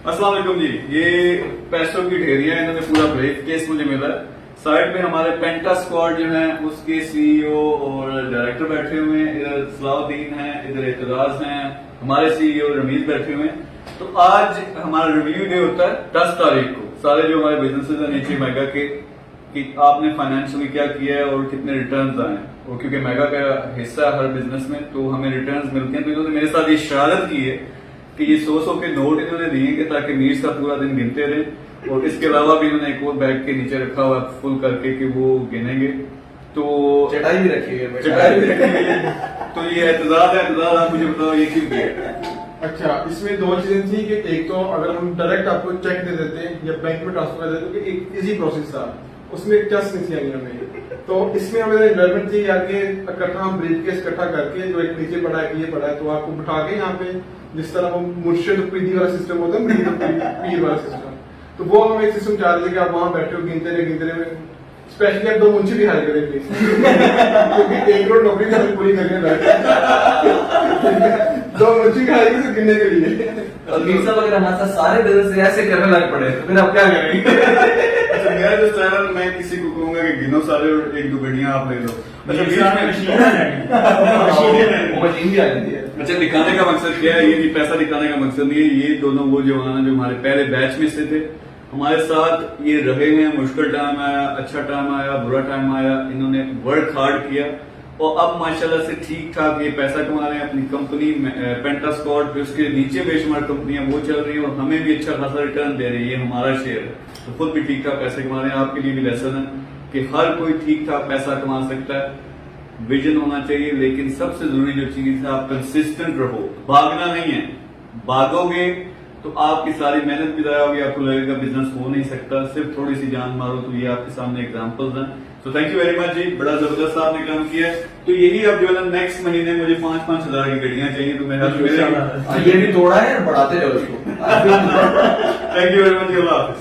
अस्सलाम वालेकुम जी। ये पैसों की ढेरियां, इन्होंने पूरा ब्रीफ केस मुझे मिला। साइड पे हमारे पेंटा स्क्वाड जो है उसके सीईओ और डायरेक्टर बैठे हुए हैं। इधर सलाउद्दीन है, इधर एतराज हैं, हमारे सीईओ रमीज बैठे हुए हैं। तो आज हमारा रिव्यू डे होता है 10 तारीख को। सारे जो हमारे बिजनेसेस हैं नीचे मेगा के, कि आपने फाइनेंशियली क्या किया है और कितने रिटर्न्स आए हैं। और क्योंकि मेगा का हिस्सा है हर बिजनेस में, तो हमें रिटर्न्स मिलते हैं। तो इन्होंने मेरे साथ ये शरारत की है कि ये 100 के नोट इन्होंने दिए कि ताकि मीर साहब पूरा दिन गिनते रहे। और इसके अलावा भी इन्होंने एक और बैग के नीचे रखा हुआ फुल करके कि वो गिनेंगे। तो चटाई भी रखी है। चटाई भी रखी है। तो ये एतजाज है, एतजाज आप मुझे बताओ ये क्यों किया? अच्छा, इसमें दो चीजें थी कि एक तो अगर हम डायरेक्ट आपको चेक दे देते या बैंक में ट्रांसफर कर देते तो एक इजी प्रोसेस था, उसमें ट्रस्ट नहीं थी आई हमें। तो इसमें हमें रिक्वायरमेंट थी आगे इकट्ठा हम ब्रीफ केस इकट्ठा करके जो एक नीचे पड़ा है ये पड़ा है, तो आपको बिठा के यहाँ पे जिस तरह वो मुर्शिद पीदी वाला सिस्टम होता है, मुरीद पीर वाला सिस्टम, तो वो हम एक सिस्टम चाह रहे थे कि आप वहां बैठे हो गिनते रहे। स्पेशली आप 2 मुंशी भी हायर करें प्लीज, क्योंकि 1 करोड़ नौकरी भी हमें पूरी करने बैठे 2 मुंशी भी हायर करें गिनने के लिए। और मीर साहब अगर हमारे साथ सारे बिजनेस ऐसे करने लग पड़े तो फिर आप क्या करेंगे? अच्छा, मेरा जो चैनल, मैं किसी को कहूंगा कि गिनो सारे और 1-2 गड्डियां आप ले लो। अच्छा, बीच में मशीन भी आ जाती है। अच्छा, दिखाने का मकसद क्या है? ये नहीं, पैसा दिखाने का मकसद नहीं है। ये दोनों वो जवान जो हमारे पहले बैच में से थे, हमारे साथ ये रहे हैं। मुश्किल टाइम आया, अच्छा टाइम आया, बुरा टाइम आया, इन्होंने वर्क हार्ड किया और अब माशाल्लाह से ठीक ठाक ये पैसा कमा रहे हैं। अपनी कंपनी पेंटा स्क्वाड पे, उसके नीचे बेशुमार कंपनियां वो चल रही है और हमें भी अच्छा खासा रिटर्न दे रही है। ये हमारा शेयर है, तो खुद भी ठीक ठाक पैसे कमा रहे हैं। आपके लिए भी लेसन है कि हर कोई ठीक ठाक पैसा कमा सकता है। विजन होना चाहिए, लेकिन सबसे जरूरी जो चीज है आप कंसिस्टेंट रहो। भागना नहीं है, भागोगे तो आपकी सारी मेहनत भी जाया होगी, आपको लगेगा बिजनेस हो नहीं सकता। सिर्फ थोड़ी सी जान मारो। तो ये आपके सामने एग्जांपल्स हैं। तो थैंक यू वेरी मच जी, बड़ा जबरदस्त आपने काम किया है। तो यही अब जो है ना नेक्स्ट महीने मुझे 5-5 हजार की गाड़ियां चाहिए, तो मेरा ये भी तोड़ा है, बढ़ाते जाओ इसको। Thank you very much, Allah Hafiz.